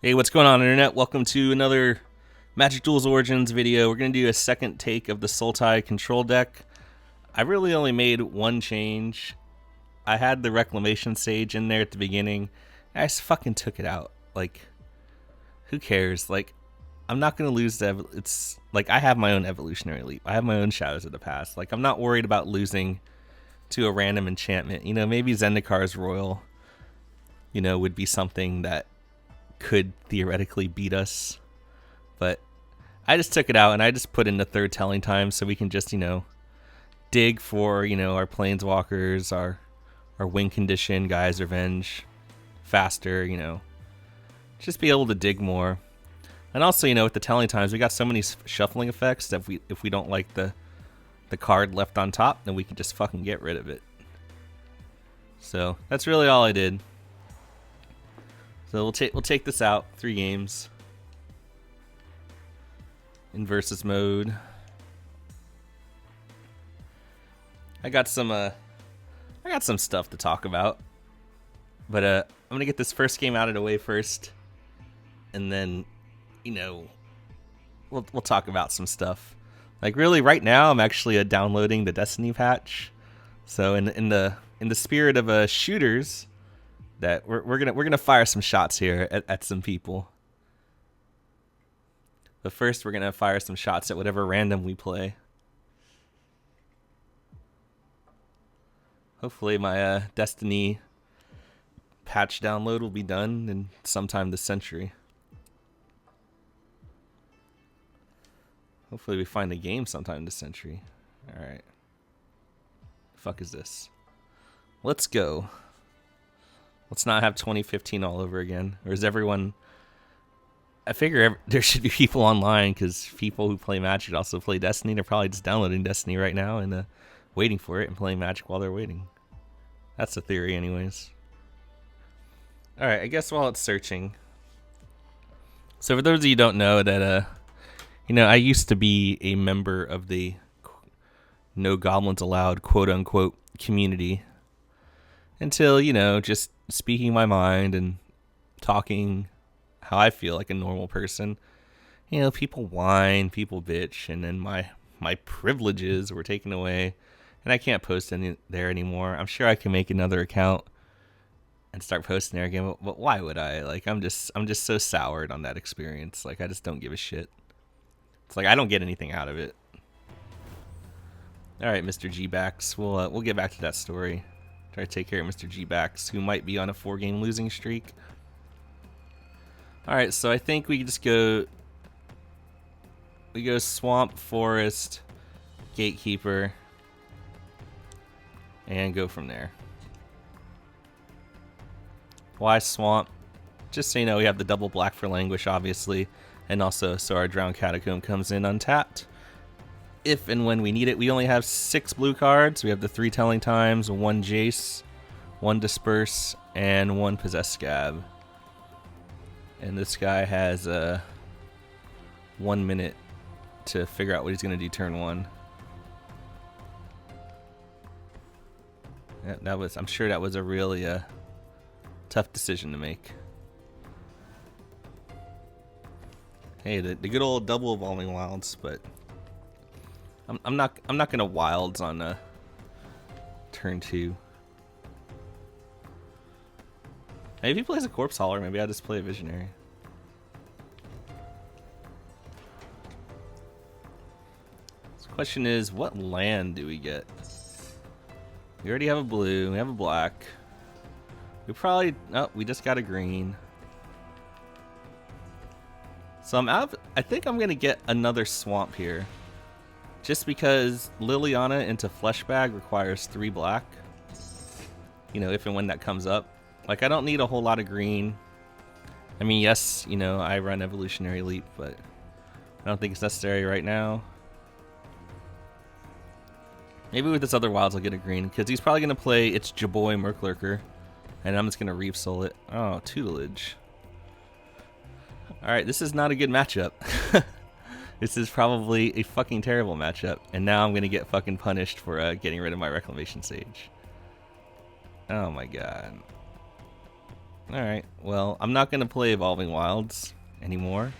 Hey, what's going on, Internet? Welcome to another Magic Duels Origins video. We're going to do a second take of the Sultai control deck. I really only made one change. I had the Reclamation Sage in there at the beginning. I just fucking took it out. Like, who cares? Like, I'm not going to lose the... It's like, I have my own Evolutionary Leap. I have my own Shadows of the Past. Like, I'm not worried about losing to a random enchantment. You know, maybe Zendikar's Royal, you know, would be something that could theoretically beat us, but I just took it out and I just put in the third telling time so we can just, you know, dig for, you know, our planeswalkers, our win condition, Guy's Revenge, faster, you know, just be able to dig more. And also, you know, with the telling times, we got so many shuffling effects that if we don't like the card left on top, then we can just fucking get rid of it. So that's really all I did. So we'll take this out 3 games in versus mode. I got some stuff to talk about, but I'm gonna get this first game out of the way first, and then, you know, we'll talk about some stuff. Like, really, right now I'm actually downloading the Destiny patch. So in the spirit of shooters, that we're gonna fire some shots here at some people. But first, we're gonna fire some shots at whatever random we play. Hopefully, my Destiny patch download will be done in sometime this century. Hopefully, we find a game sometime this century. All right. The fuck is this? Let's go. Let's not have 2015 all over again. Or is everyone... I figure there should be people online, because people who play Magic also play Destiny. They're probably just downloading Destiny right now and waiting for it and playing Magic while they're waiting. That's the theory anyways. Alright, I guess while it's searching. So for those of you who don't know, that you know, I used to be a member of the No Goblins Allowed quote-unquote community. Until, you know, just speaking my mind and talking how I feel like a normal person. You know, people whine, people bitch, and then my privileges were taken away, and I can't post any there anymore. I'm sure I can make another account and start posting there again, but why would I? Like, I'm just so soured on that experience. Like, I just don't give a shit. It's like I don't get anything out of it. All right, Mr. G-Backs, we'll get back to that story. Try to take care of Mr. G-Backs, who might be on a 4-game losing streak. Alright, so I think we just go... We go Swamp, Forest, Gatekeeper, and go from there. Why Swamp? Just so you know, we have the double black for Languish, obviously, and also so our Drowned Catacomb comes in untapped. If and when we need it. We only have 6 blue cards. We have the 3 Telling Times, 1 Jace, 1 Disperse, and 1 Possessed Scab. And this guy has 1 minute to figure out what he's going to do turn 1. Yeah, I'm sure that was a really tough decision to make. Hey, the good old double Evolving Wilds, but I'm not gonna wilds on turn 2. Maybe if he plays a Corpse Hauler, maybe I'll just play a Visionary. So the question is, what land do we get? We already have a blue, we have a black. We probably... Oh, we just got a green. So I think I'm gonna get another Swamp here. Just because Liliana into Fleshbag requires 3 black. You know, if and when that comes up. Like, I don't need a whole lot of green. I mean, yes, you know, I run Evolutionary Leap, but I don't think it's necessary right now. Maybe with this other wilds I'll get a green, because he's probably going to play It's Jaboy Murklurker, and I'm just going to Reef Soul it. Oh, Tutelage. Alright, this is not a good matchup. This is probably a fucking terrible matchup, and now I'm going to get fucking punished for getting rid of my Reclamation Sage. Oh my god. Alright, well, I'm not going to play Evolving Wilds anymore.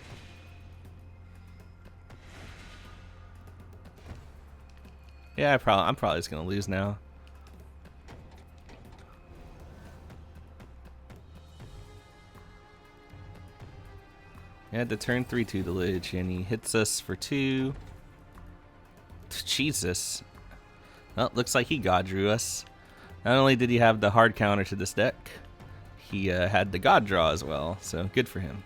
Yeah, I'm probably just going to lose now. Yeah, the turn 3 Tutelage, and he hits us for 2. Jesus. Well, looks like he God drew us. Not only did he have the hard counter to this deck, he had the God draw as well, so good for him.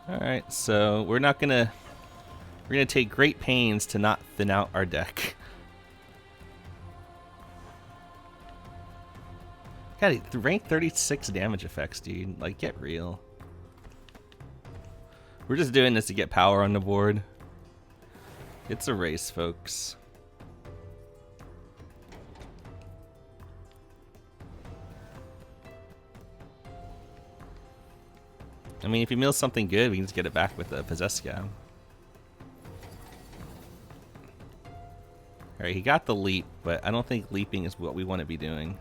Alright, so we're gonna take great pains to not thin out our deck. God, rank 36 damage effects, dude. Like, get real. We're just doing this to get power on the board. It's a race, folks. I mean, if he mills something good, we can just get it back with the Possessed Scab. Alright, he got the leap, but I don't think leaping is what we want to be doing.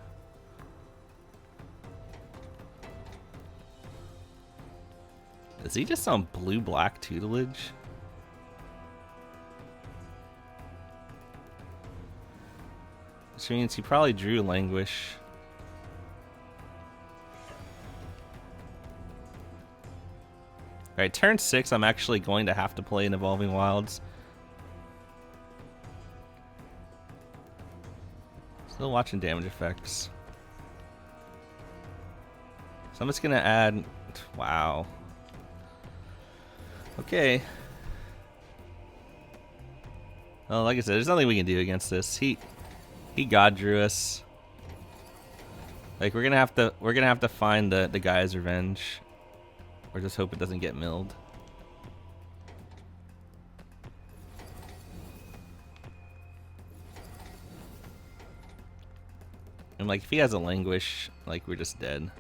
Is he just on blue-black Tutelage? Which means he probably drew Languish. Alright, turn 6, I'm actually going to have to play an Evolving Wilds. Still watching damage effects. So I'm just gonna add... Wow. Okay. Well, like I said, there's nothing we can do against this. He God drew us. Like, we're gonna have to find the guy's revenge. Or just hope it doesn't get milled. And like, if he has a Languish, like, we're just dead.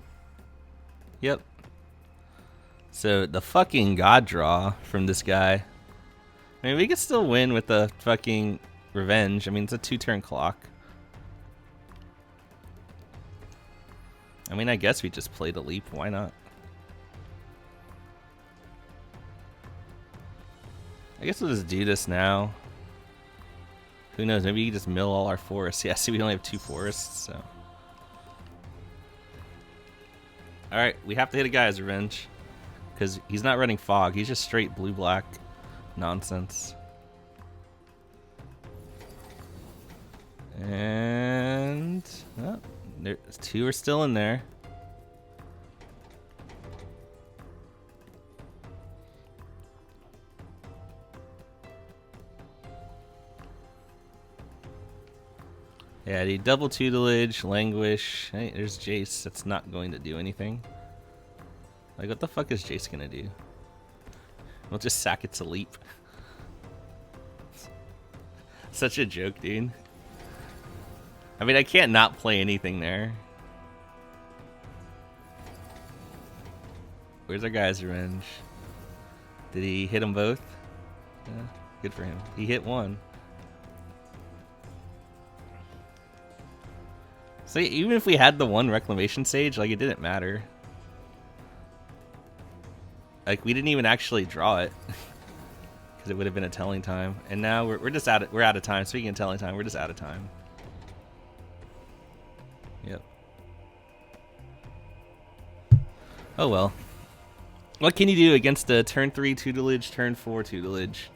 Yep. So the fucking God draw from this guy. I mean, we could still win with the fucking revenge. I mean, it's a 2-turn clock. I mean, I guess we just played a leap. Why not? I guess we'll just do this now. Who knows? Maybe you can just mill all our forests. Yeah, see, we only have 2 forests, so. Alright, we have to hit a guy's revenge. Because he's not running fog. He's just straight blue-black nonsense. And... Oh, there's 2 are still in there. Yeah, the double Tutelage, Languish. Hey, there's Jace. That's not going to do anything. Like, what the fuck is Jace gonna do? We'll just sack it to leap. Such a joke, dude. I mean, I can't not play anything there. Where's our guy's revenge? Did he hit them both? Yeah, good for him. He hit one. So even if we had the one Reclamation Sage, like, it didn't matter. Like, we didn't even actually draw it. Because it would have been a telling time. And now we're just we're out of time. Speaking of telling time, we're just out of time. Yep. Oh well. What can you do against a turn 3 Tutelage, turn 4 Tutelage?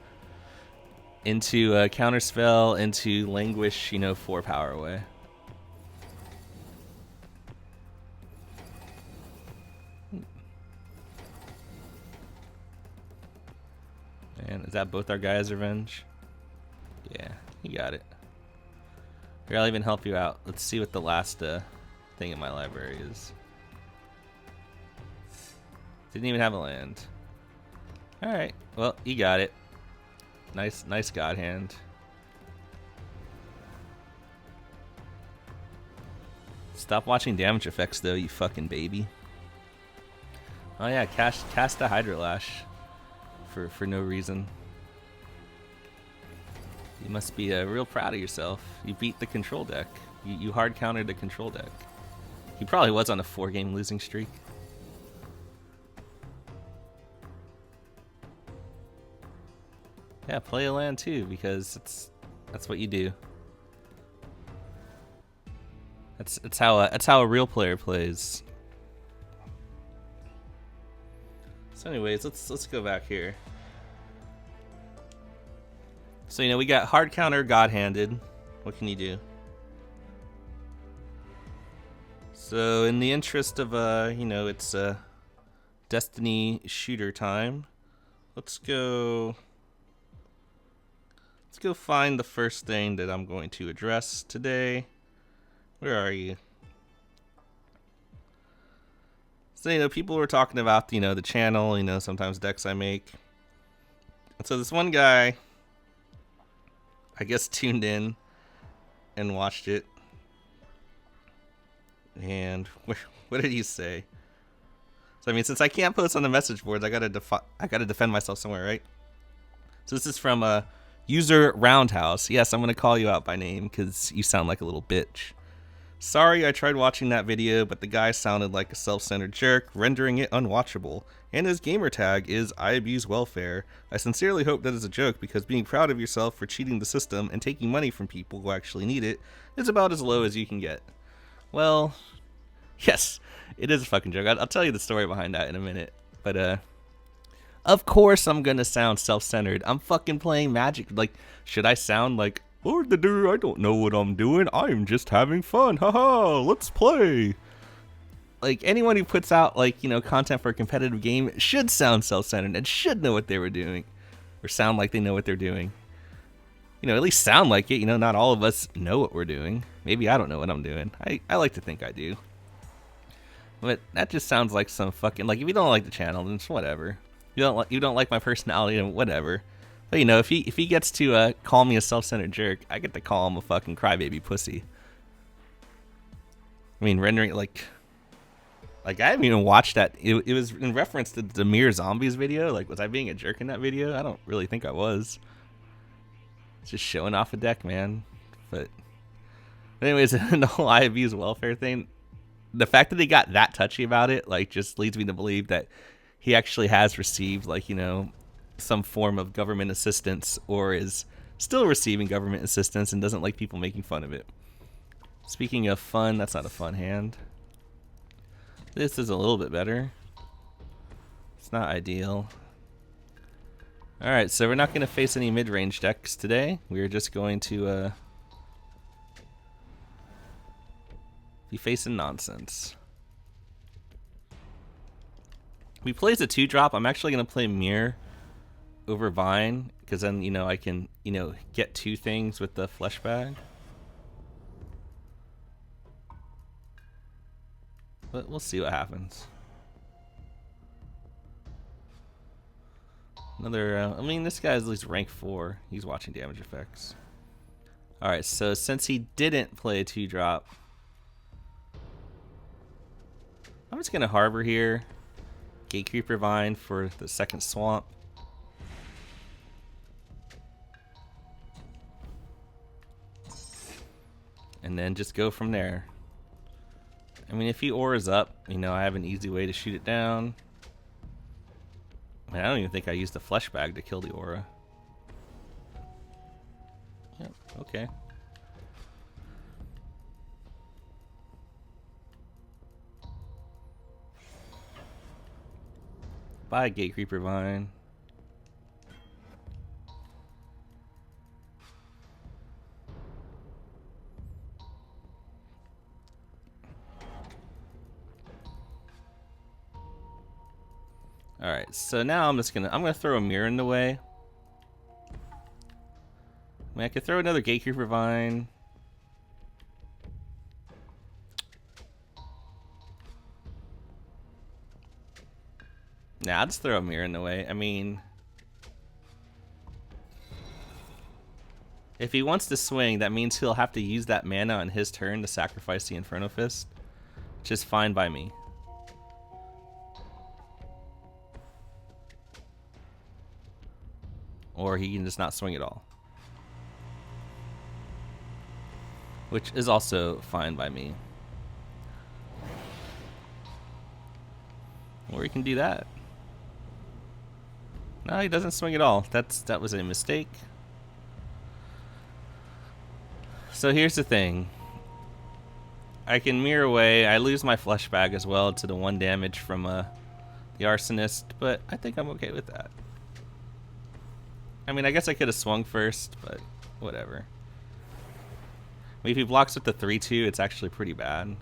Into a Counterspell, into Languish, you know, 4 power away. And is that both our guys' revenge? Yeah, you got it. Here, I'll even help you out. Let's see what the last thing in my library is. Didn't even have a land. Alright, well, you got it. Nice God hand. Stop watching damage effects, though, you fucking baby. Oh yeah, cast a Hydrolash. For no reason. You must be real proud of yourself. You beat the control deck. You hard countered the control deck. He probably was on a 4-game losing streak. Yeah, play a land too, because that's what you do. That's how a real player plays. So anyways, let's go back here. So we got hard counter, God handed. What can you do? So in the interest of it's Destiny shooter time. Let's go find the first thing that I'm going to address today. Where are you? So people were talking about the channel, sometimes decks I make. And so this one guy, I guess, tuned in and watched it. And what did he say? So since I can't post on the message boards, I gotta defend myself somewhere, right? So this is from user Roundhouse. Yes, I'm gonna call you out by name because you sound like a little bitch. Sorry, I tried watching that video, but the guy sounded like a self-centered jerk, rendering it unwatchable. And his gamer tag is I abuse welfare. I sincerely hope that is a joke, because being proud of yourself for cheating the system and taking money from people who actually need it is about as low as you can get. Well, yes, it is a fucking joke. I'll tell you the story behind that in a minute. But of course I'm gonna sound self-centered. I'm fucking playing Magic. Like, should I sound like, "Oh, I don't know what I'm doing. I'm just having fun. Haha, let's play." Like, anyone who puts out content for a competitive game should sound self-centered and should know what they were doing, or sound like they know what they're doing. At least sound like it. Not all of us know what we're doing. Maybe I don't know what I'm doing. I like to think I do. But that just sounds like some fucking, if you don't like the channel, then it's whatever. You don't like my personality, then whatever. But if he gets to call me a self-centered jerk, I get to call him a fucking crybaby pussy. Rendering like I haven't even watched that. It was in reference to the Mere Zombies video. Was I being a jerk in that video? I don't really think I was. It's just showing off a deck, man. But anyways, the whole I abuse welfare thing, the fact that they got that touchy about it, just leads me to believe that he actually has received some form of government assistance, or is still receiving government assistance and doesn't like people making fun of it. Speaking of fun, that's not a fun hand. This is a little bit better. It's not ideal. Alright, so we're not going to face any mid-range decks today. We're just going to be facing nonsense. We plays a 2-drop. I'm actually going to play Mirror over Vine, because then I can get 2 things with the flesh bag. But we'll see what happens. Another this guy's at least rank 4. He's watching damage effects. Alright, so since he didn't play a 2-drop, I'm just gonna Harbor here. Gatecreeper Vine for the second swamp. And then just go from there. If he auras up, I have an easy way to shoot it down. I don't even think I used the flesh bag to kill the aura. Yep, okay. Bye, Gatecreeper Vine. Alright, so now I'm gonna throw a Mirror in the way. I could throw another Gatecreeper Vine. Nah, I'll just throw a Mirror in the way. If he wants to swing, that means he'll have to use that mana on his turn to sacrifice the Inferno Fist, which is fine by me. Or he can just not swing at all. which is also fine by me. Or he can do that. No, he doesn't swing at all. That was a mistake. So here's the thing. I can mirror away. I lose my flesh bag as well to the 1 damage from the arsonist, but I think I'm okay with that. I mean, I guess I could have swung first, but whatever. I mean, if he blocks with the 3-2, it's actually pretty bad.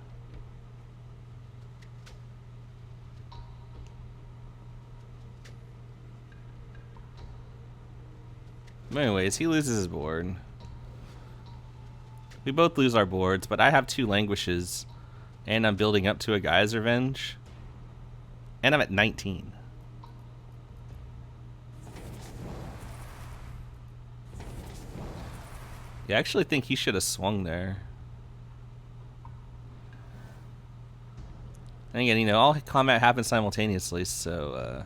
But anyways, he loses his board. We both lose our boards, but I have 2 languishes, and I'm building up to a Guy's Revenge, and I'm at 19. Yeah, I actually think he should have swung there. And again, you know, all combat happens simultaneously, so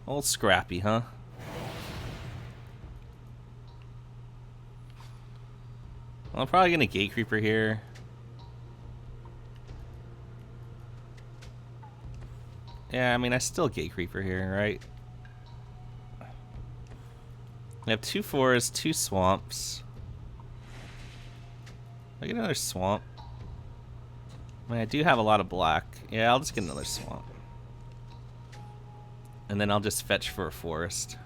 old Scrappy, huh? Well, I'm probably gonna Gate Creeper here. Yeah, I mean, I still Gate Creeper here, right? I have 2 forests, 2 swamps. I get another swamp. I mean, I do have a lot of black. Yeah, I'll just get another swamp. And then I'll just fetch for a forest.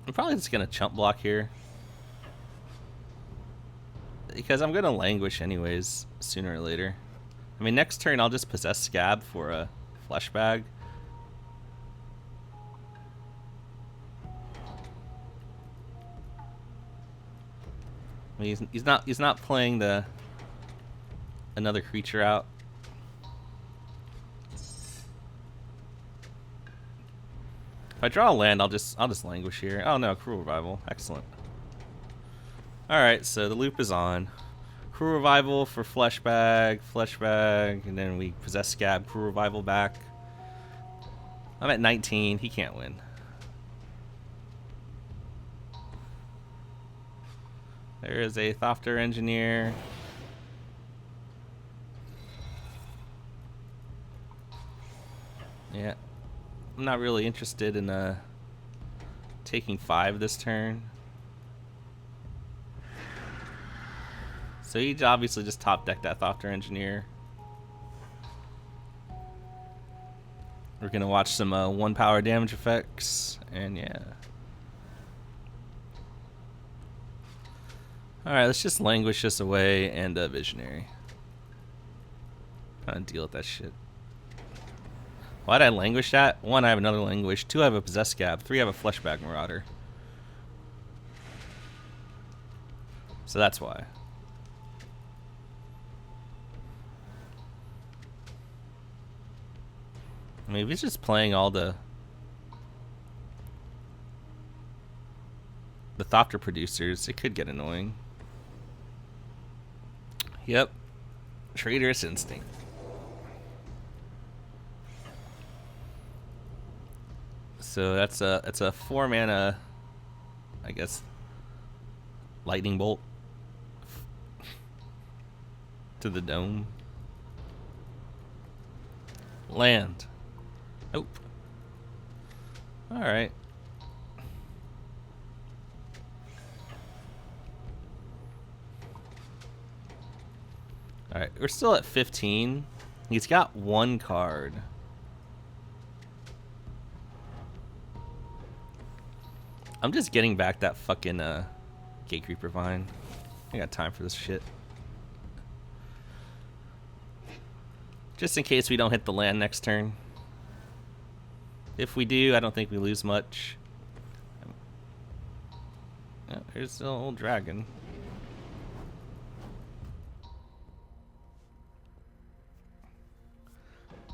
I'm probably just going to chump block here. Because I'm going to languish anyways, sooner or later. I mean, next turn I'll just possess Scab for a flesh bag. I mean, he's not playing the another creature out. If I draw a land, I'll just languish here. Oh no, Cruel Revival. Excellent. Alright, so the loop is on. Cruel Revival for flesh bag, and then we possess Scab, Cruel Revival back. I'm at 19, he can't win. There is a Thopter Engineer. Yeah. I'm not really interested in taking 5 this turn. So he obviously just top decked that Thopter Engineer. We're gonna watch some 1 power damage effects, and yeah. Alright, let's just languish this away and Visionary. Trying to deal with that shit. Why'd I languish that? 1, I have another languish. 2, I have a Possessed Scab. 3, I have a Fleshbag Marauder. So that's why. I mean, if he's just playing all the Thopter producers, it could get annoying. Yep. Traitorous Instinct. So that's a 4 mana, I guess, lightning bolt to the dome. Land. Nope. All right. All right, we're still at 15. He's got 1 card. I'm just getting back that fucking Gate Creeper Vine. I got time for this shit. Just in case we don't hit the land next turn. If we do, I don't think we lose much. Oh, there's the old dragon.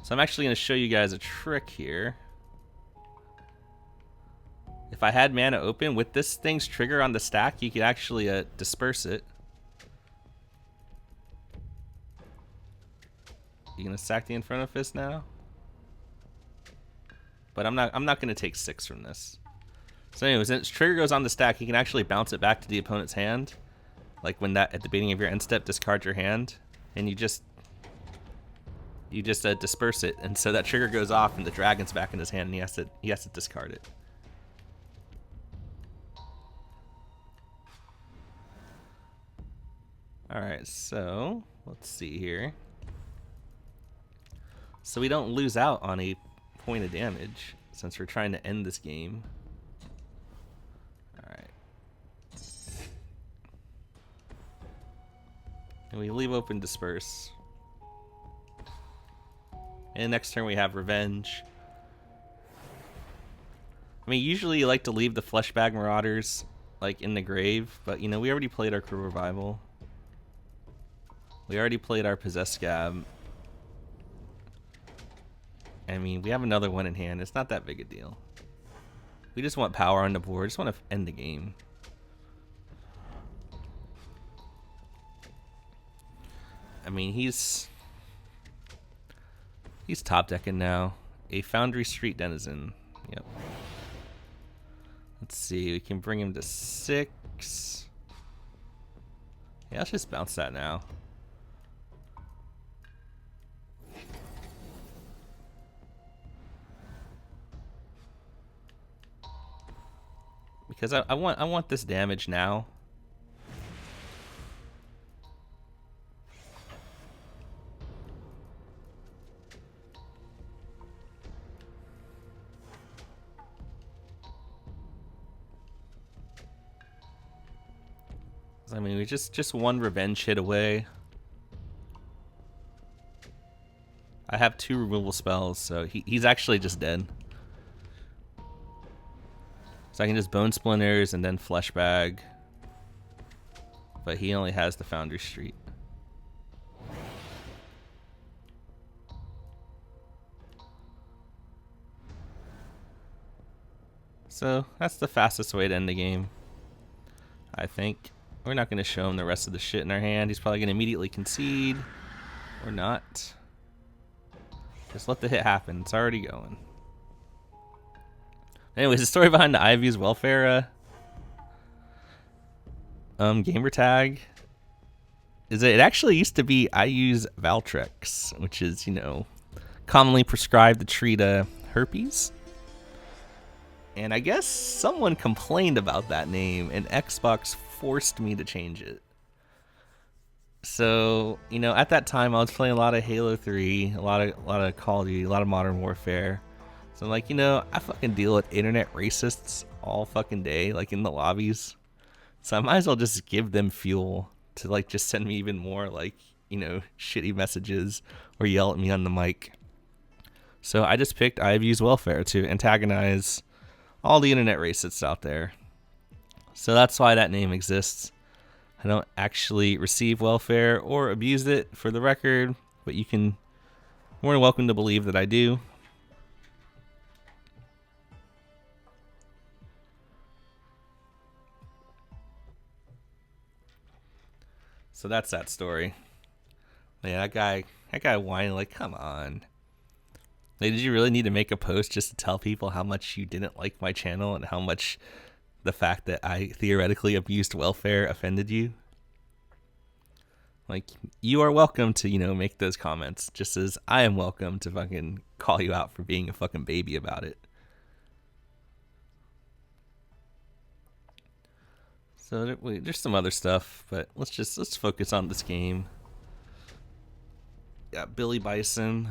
So I'm actually going to show you guys a trick here. If I had mana open, with this thing's trigger on the stack, you could actually disperse it. You gonna sack the Inferno Fist now? But I'm not gonna take 6 from this. So anyways, when its trigger goes on the stack, you can actually bounce it back to the opponent's hand. Like when that, at the beginning of your end step, discard your hand, and you just disperse it, and so that trigger goes off, and the dragon's back in his hand, and he has to discard it. All right, so let's see here. So we don't lose out on a point of damage since we're trying to end this game. All right, and we leave open disperse. And next turn we have Revenge. I mean, usually you like to leave the Fleshbag Marauders like in the grave, but you know, we already played our Crew Revival. We already played our Possessed Scab. I mean, we have another one in hand. It's not that big a deal. We just want power on the board. Just want to end the game. I mean, he's top decking now. A Foundry Street Denizen. Yep. Let's see. We can bring him to 6. Yeah, let's just bounce that now. Because I want this damage now. I mean, we just one revenge hit away. I have 2 removal spells, so he's actually just dead. So I can just Bone Splinters and then Fleshbag. But he only has the Foundry Street. So that's the fastest way to end the game, I think. We're not going to show him the rest of the shit in our hand. He's probably going to immediately concede. Or not. Just let the hit happen. It's already going. Anyways, the story behind the Ivy's welfare gamer tag is that it actually used to be I use Valtrex, which is, you know, commonly prescribed to treat herpes. And I guess someone complained about that name, and Xbox forced me to change it. So, you know, at that time I was playing a lot of Halo 3, a lot of Call of Duty, a lot of Modern Warfare. So I'm like, you know, I fucking deal with internet racists all fucking day, like in the lobbies. So I might as well just give them fuel to like just send me even more like, you know, shitty messages or yell at me on the mic. So I just picked Ivy's welfare to antagonize all the internet racists out there. So that's why that name exists. I don't actually receive welfare or abuse it, for the record, but you can more than welcome to believe that I do. So that's that story. Yeah, that guy whining like, come on. Like, did you really need to make a post just to tell people how much you didn't like my channel and how much the fact that I theoretically abused welfare offended you? Like, you are welcome to, you know, make those comments, just as I am welcome to fucking call you out for being a fucking baby about it. So there's some other stuff, but let's focus on this game. Yeah, Billy Bison,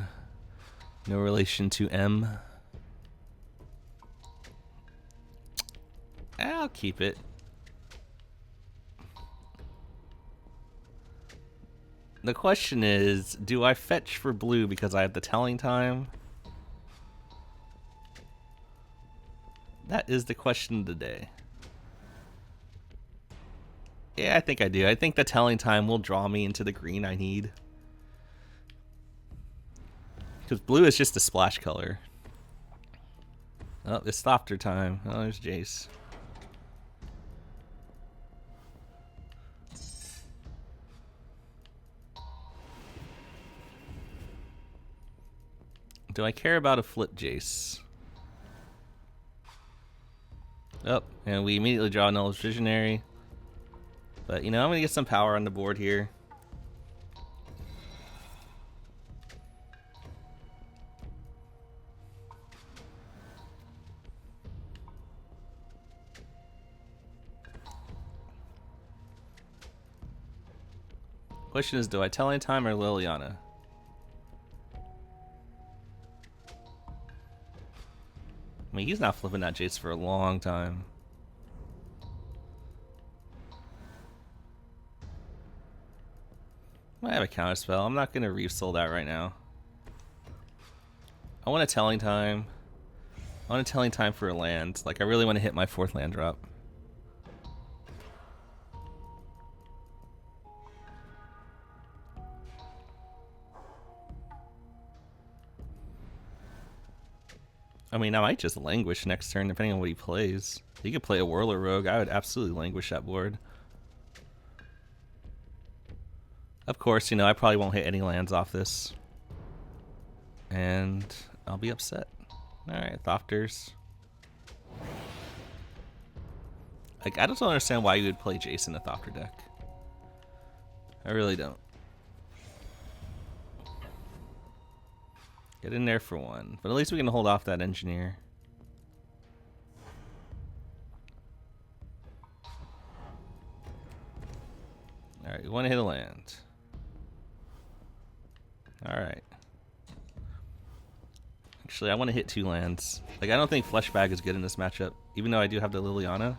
no relation to M. I'll keep it. The question is, do I fetch for blue because I have the telling time? That is the question of the day. Yeah, I think I do. I think the telling time will draw me into the green I need. Because blue is just a splash color. Oh, it's Thopter time. Oh, there's Jace. Do I care about a flip Jace? Oh, and we immediately draw Null's Visionary. But, you know, I'm going to get some power on the board here. Question is, do I Telling Time or Liliana? I mean, he's not flipping that Jace for a long time. I have a counter spell. I'm not going to Reef-Soul that right now. I want a Telling Time. I want a Telling Time for a land. Like, I really want to hit my 4th land drop. I mean, I might just languish next turn depending on what he plays. He could play a Whirler Rogue. I would absolutely languish that board. Of course, you know, I probably won't hit any lands off this. And I'll be upset. Alright, Thopters. Like, I just don't understand why you would play Jace in a Thopter deck. I really don't. Get in there for 1. But at least we can hold off that Engineer. Alright, we want to hit a land. Alright. Actually, I want to hit 2 lands. Like, I don't think Fleshbag is good in this matchup, even though I do have the Liliana.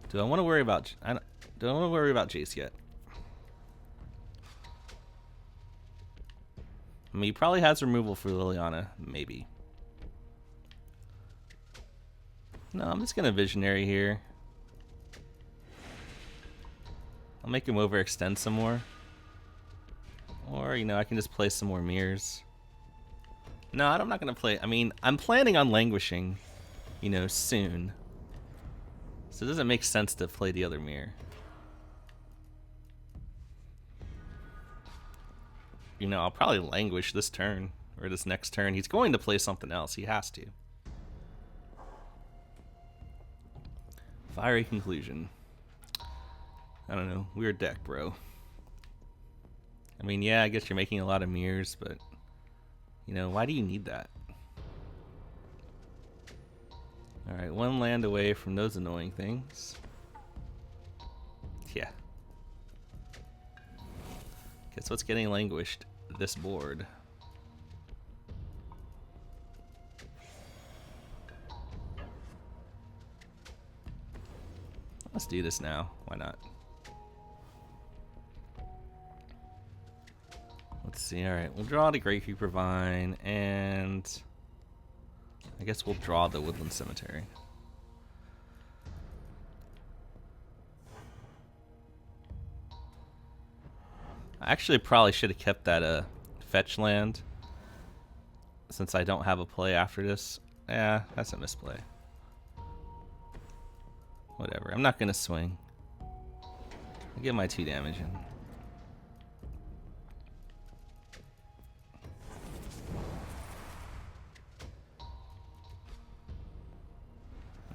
Do I want to worry about... do I want to worry about Jace yet? I mean, he probably has removal for Liliana. Maybe. No, I'm just going to Visionary here. I'll make him overextend some more. Or, you know, I can just play some more mirrors. No, I'm not going to play... I mean, I'm planning on languishing, you know, soon. So it doesn't make sense to play the other mirror. You know, I'll probably languish this turn, or this next turn. He's going to play something else. He has to. Fiery Conclusion. I don't know. Weird deck, bro. I mean, yeah, I guess you're making a lot of mirrors, but, you know, why do you need that? Alright, 1 land away from those annoying things. Yeah. Guess what's getting languished? This board. Let's do this now. Why not? Let's see. Alright, we'll draw the Great Creeper Vine, and I guess we'll draw the Woodland Cemetery. I actually probably should have kept that fetch land, since I don't have a play after this. Yeah, that's a misplay. Whatever, I'm not gonna swing. I'll get my 2 damage in.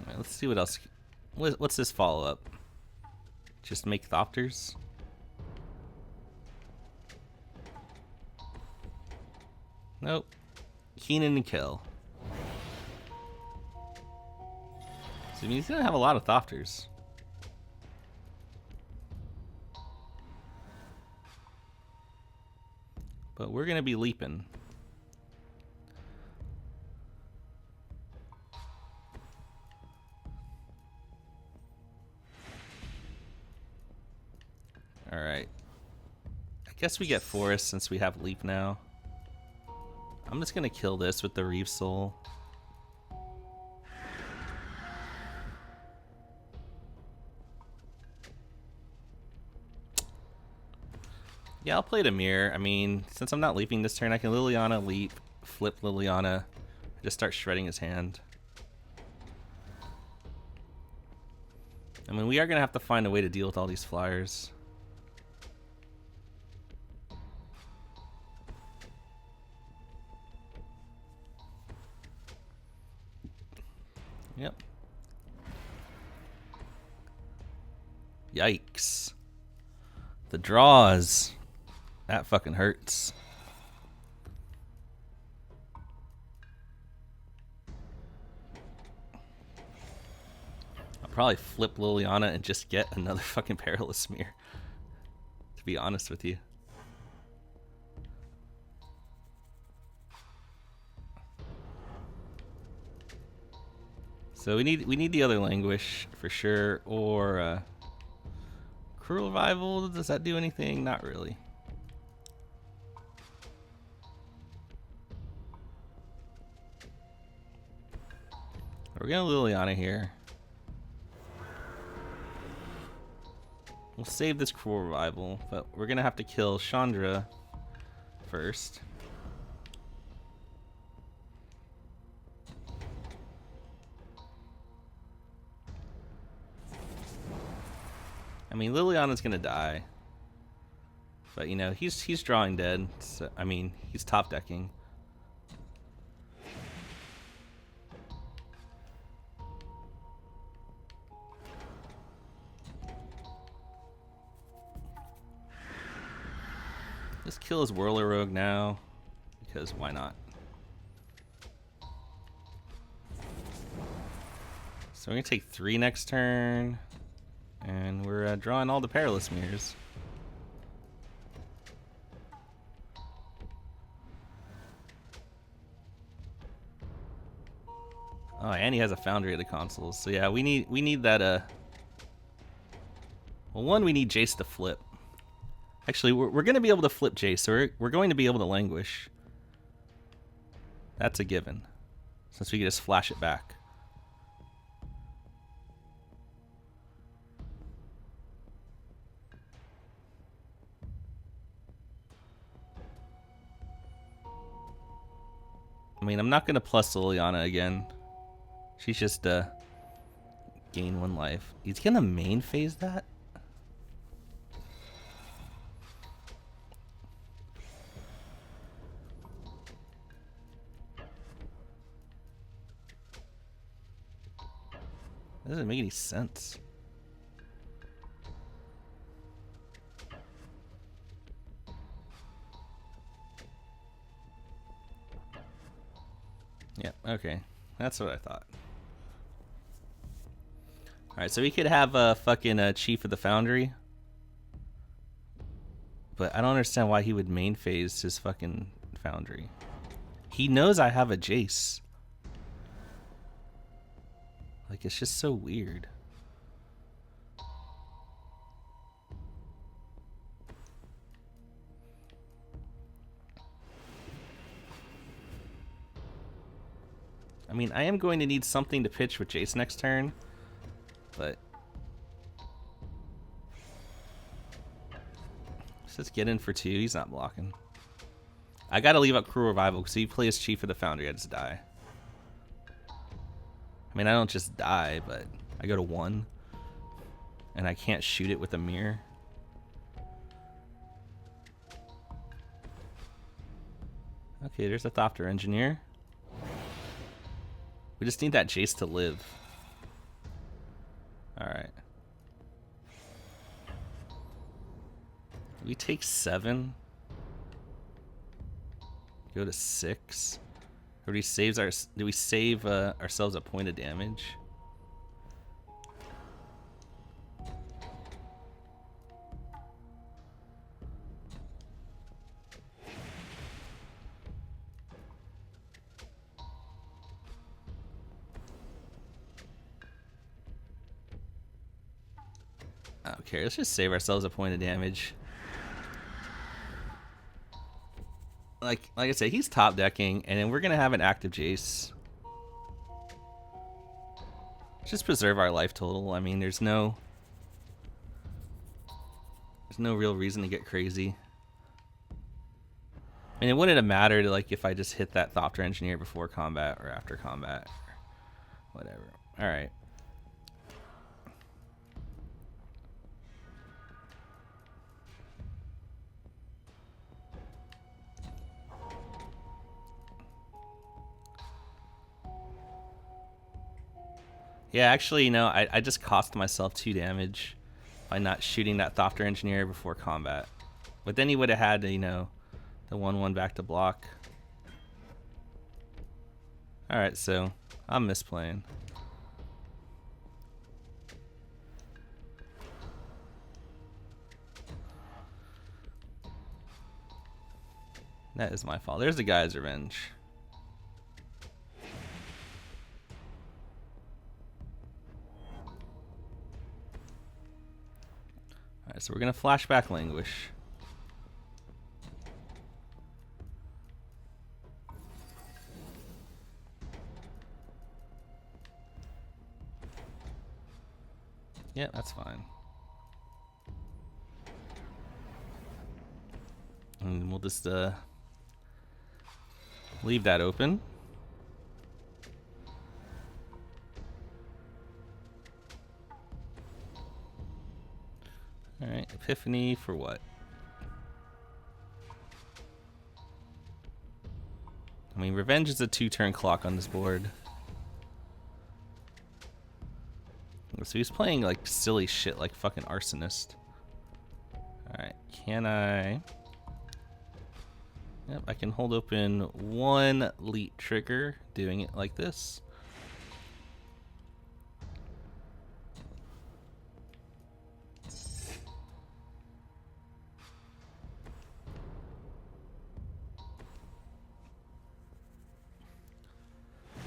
Alright, let's see what else. What's this follow-up? Just make Thopters? Nope. Keenan and kill. So he's gonna have a lot of Thopters. But we're gonna be leaping. Alright. I guess we get Forest since we have Leap now. I'm just gonna kill this with the Reef Soul. Yeah, I'll play the mirror. I mean, since I'm not leaping this turn, I can Liliana leap, flip Liliana, just start shredding his hand. I mean, we are gonna have to find a way to deal with all these flyers. Yep. Yikes. The draws. That fucking hurts. I'll probably flip Liliana and just get another fucking Perilous Smear. To be honest with you. So we need the other Languish for sure, or Cruel Revival. Does that do anything? Not really. We're gonna Liliana here. We'll save this Cruel Revival, but we're gonna have to kill Chandra first. I mean, Liliana's gonna die, but you know he's drawing dead. So, I mean, he's top decking. Let's kill his Whirler Rogue now, because why not? So we're gonna take 3 next turn, and we're drawing all the Perilous Mirrors. Oh, and he has a Foundry of the Consoles. So yeah, we need that. Well, one, we need Jace to flip. Actually, we're going to be able to flip Jace, so we're going to be able to Languish. That's a given, since we can just flash it back. I mean, I'm not going to plus Liliana again. She's just gain 1 life. He's going to main phase that? That doesn't make any sense. Yeah, okay. That's what I thought. Alright, so we could have a fucking Chief of the Foundry. But I don't understand why he would main phase his fucking Foundry. He knows I have a Jace. Like, it's just so weird. I mean, I am going to need something to pitch with Jace next turn, but let's just get in for 2. He's not blocking. I gotta leave up Cruel Revival because he plays Chief of the Foundry. I just die. I mean, I don't just die, but I go to 1, and I can't shoot it with a mirror. Okay, there's a Thopter Engineer. We just need that Jace to live. Alright. We take 7. Go to 6. Or do we save ourselves a point of damage? Okay, let's just save ourselves a point of damage. Like I said, he's top decking, and then we're gonna have an active Jace. Just preserve our life total. I mean, there's no real reason to get crazy. I mean, it wouldn't have mattered like if I just hit that Thopter Engineer before combat or after combat, or whatever. All right. Yeah, actually, you know, I just cost myself 2 damage by not shooting that Thopter Engineer before combat. But then he would have had, you know, the 1/1 back to block. Alright, so I'm misplaying. That is my fault. There's the guy's revenge. Alright, so we're gonna flashback Languish. Yeah, that's fine. And we'll just leave that open. Alright, Epiphany for what? I mean, Revenge is a 2-turn clock on this board. So he's playing like silly shit like fucking Arsonist. Alright, can I... Yep, I can hold open 1 Leet trigger doing it like this.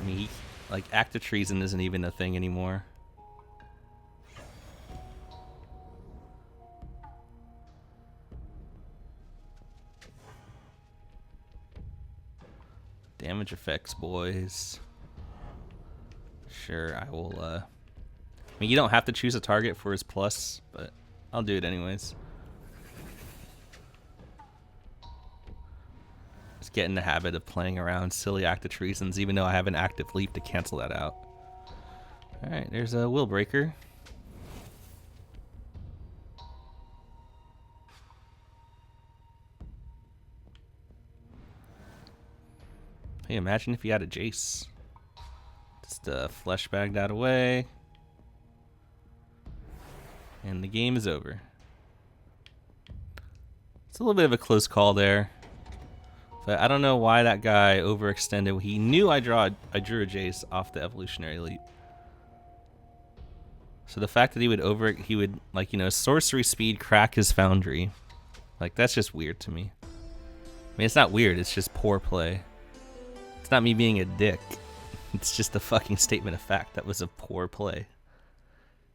I mean, like, Act of Treason isn't even a thing anymore. Damage effects, boys. Sure, I will, I mean, you don't have to choose a target for his plus, but I'll do it anyways. Just get in the habit of playing around silly Act of Treasons, even though I have an active leap to cancel that out. Alright, there's a Will Breaker. Hey, imagine if you had a Jace. Just flesh bag that away. And the game is over. It's a little bit of a close call there. But I don't know why that guy overextended. He knew I drew a Jace off the evolutionary leap. So the fact that he would like, you know, sorcery speed crack his foundry. Like, that's just weird to me. I mean, it's not weird, it's just poor play. It's not me being a dick. It's just a fucking statement of fact. That was a poor play.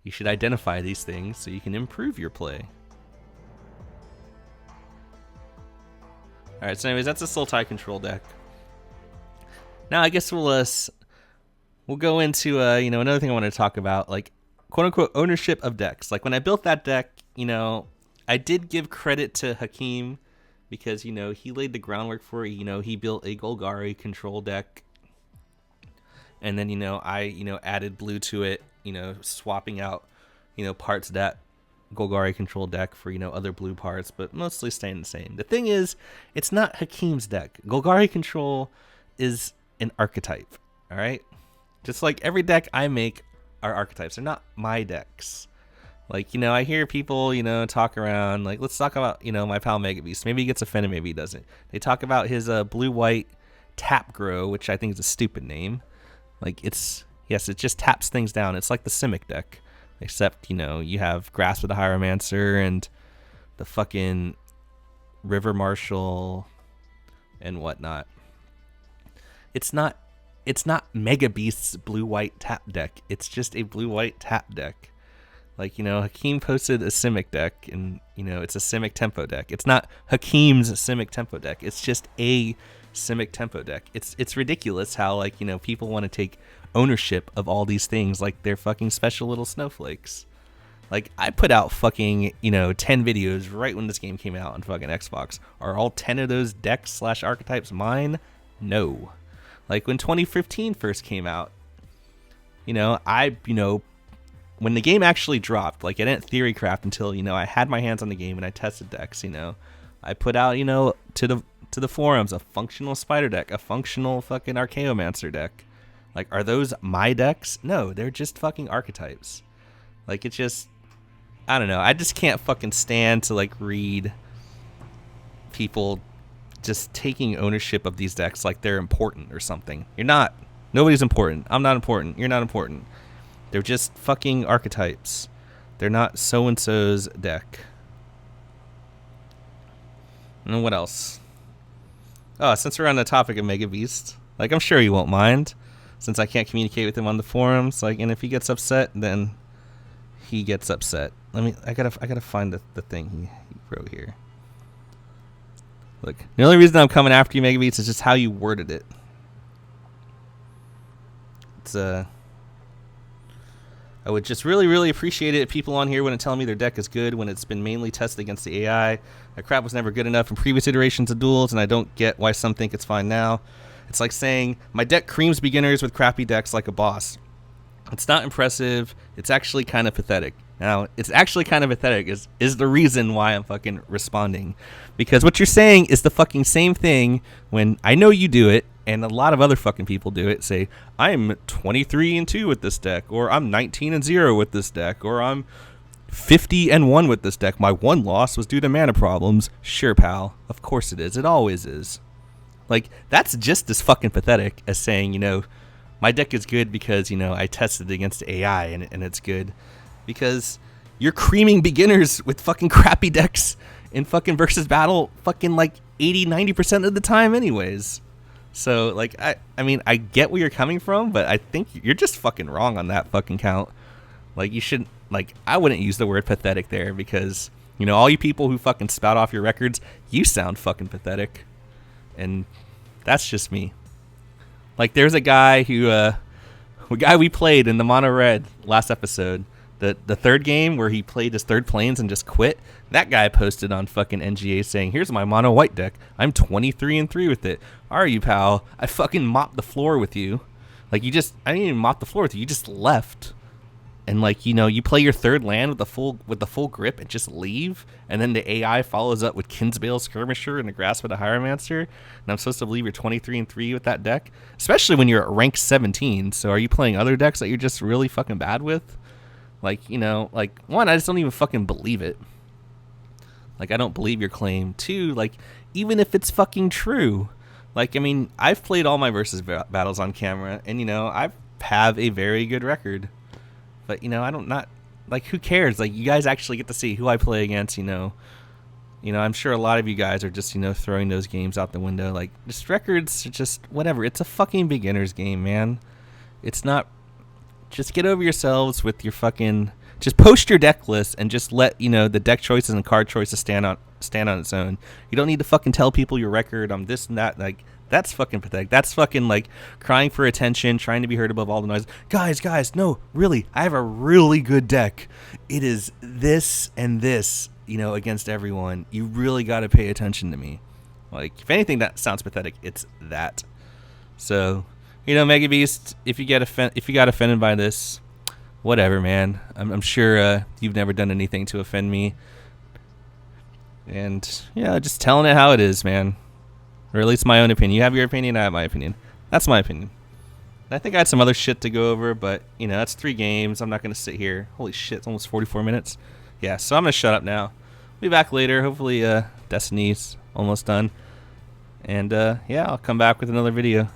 You should identify these things so you can improve your play. Alright, so anyways, that's a Sultai control deck. Now I guess we'll go into you know, another thing I want to talk about, like, quote unquote ownership of decks. Like, when I built that deck, you know, I did give credit to Hakeem because, you know, he laid the groundwork for it. You know, he built a Golgari control deck. And then, you know, I, you know, added blue to it, you know, swapping out, you know, parts of that Golgari control deck for, you know, other blue parts, but mostly staying the same. The thing is, it's not Hakeem's deck. Golgari control is an archetype, all right? Just like every deck I make are archetypes. They're not my decks. Like, you know, I hear people, you know, talk around, like, let's talk about, you know, my pal Mega Beast. Maybe he gets offended, maybe he doesn't. They talk about his blue-white tap grow, which I think is a stupid name. Like, it's, yes, it just taps things down. It's like the Simic deck. Except, you know, you have Grasp of the Hieromancer and the fucking River Marshal and whatnot. It's not Mega Beast's blue-white tap deck. It's just a blue-white tap deck. Like, you know, Hakeem posted a Simic deck, and, you know, it's a Simic tempo deck. It's not Hakeem's Simic tempo deck. It's just a Simic tempo deck. It's ridiculous how, like, you know, people want to take ownership of all these things like they're fucking special little snowflakes. Like, I put out fucking, you know, 10 videos right when this game came out on fucking Xbox. Are all 10 of those decks / archetypes mine? No. Like, when 2015 first came out, you know, when the game actually dropped, like, I didn't theorycraft until, you know, I had my hands on the game and I tested decks, you know. I put out, you know, to the forums a functional spider deck, a functional fucking Archaeomancer deck. Like, are those my decks? No, they're just fucking archetypes. Like, it's just, I don't know. I just can't fucking stand to, like, read people just taking ownership of these decks like they're important or something. You're not. Nobody's important. I'm not important. You're not important. They're just fucking archetypes. They're not so-and-so's deck. And what else? Oh, since we're on the topic of Mega Beast, like, I'm sure he won't mind, since I can't communicate with him on the forums. Like, and if he gets upset, then he gets upset. I gotta find the thing he wrote here. Look, the only reason I'm coming after you, Mega Beats, is just how you worded it. It's I would just really, really appreciate it if people on here wouldn't tell me their deck is good when it's been mainly tested against the AI. That crap was never good enough in previous iterations of Duels, and I don't get why some think it's fine now. It's like saying, my deck creams beginners with crappy decks like a boss. It's not impressive. It's actually kind of pathetic. Now, it's actually kind of pathetic is the reason why I'm fucking responding. Because what you're saying is the fucking same thing when I know you do it, and a lot of other fucking people do it. Say, I'm 23-2 with this deck, or I'm 19-0 with this deck, or I'm 50-1 with this deck. My one loss was due to mana problems. Sure, pal. Of course it is. It always is. Like, that's just as fucking pathetic as saying, you know, my deck is good because, you know, I tested it against AI and it's good. Because you're creaming beginners with fucking crappy decks in fucking versus battle fucking like 80-90% of the time anyways. So, like, I mean, I get where you're coming from, but I think you're just fucking wrong on that fucking count. Like, you should, like, I wouldn't use the word pathetic there because, you know, all you people who fucking spout off your records, you sound fucking pathetic. And that's just me. Like, there's a guy we played in the mono red last episode. The third game where he played his third planes and just quit, that guy posted on fucking NGA saying, here's my mono white deck. I'm 23-3 with it. Are you, pal? I fucking mopped the floor with you. Like, I didn't even mop the floor with you. You just left. And, like, you know, you play your third land with the full grip and just leave. And then the AI follows up with Kinsbale Skirmisher and the Grasp of the Hieromancer. And I'm supposed to believe you're 23-3 with that deck? Especially when you're at rank 17. So are you playing other decks that you're just really fucking bad with? Like, you know, like, one, I just don't even fucking believe it. Like, I don't believe your claim. Two, like, even if it's fucking true. Like, I mean, I've played all my versus battles on camera, and, you know, I have a very good record. But, you know, like, who cares? Like, you guys actually get to see who I play against, you know. You know, I'm sure a lot of you guys are just, you know, throwing those games out the window. Like, just records, just whatever. It's a fucking beginner's game, man. It's not. Just get over yourselves with your fucking. Just post your deck list and just let, you know, the deck choices and card choices stand on its own. You don't need to fucking tell people your record on this and that. Like, that's fucking pathetic. That's fucking like crying for attention, trying to be heard above all the noise. Guys, no, really, I have a really good deck. It is this and this, you know, against everyone. You really got to pay attention to me. Like, if anything that sounds pathetic, it's that. So. You know, Mega Beast, if you got offended by this, whatever, man. I'm sure you've never done anything to offend me. And, yeah, just telling it how it is, man. Or at least my own opinion. You have your opinion, I have my opinion. That's my opinion. I think I had some other shit to go over, but, you know, that's 3 games. I'm not going to sit here. Holy shit, it's almost 44 minutes. Yeah, so I'm going to shut up now. Be back later. Hopefully, Destiny's almost done. And, yeah, I'll come back with another video.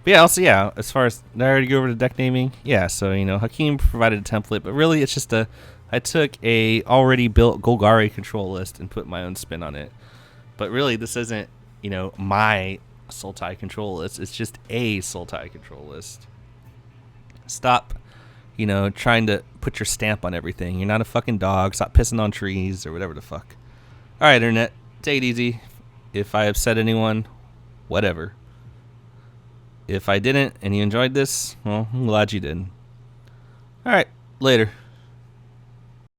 But yeah, also, yeah, as far as, did I already go over to deck naming? Yeah, so, you know, Hakeem provided a template, but really it's just I took a already built Golgari control list and put my own spin on it. But really, this isn't, you know, my Sultai control list. It's just a Sultai control list. Stop, you know, trying to put your stamp on everything. You're not a fucking dog. Stop pissing on trees or whatever the fuck. All right, Internet, take it easy. If I upset anyone, whatever. If I didn't and you enjoyed this, well, I'm glad you did. All right, later.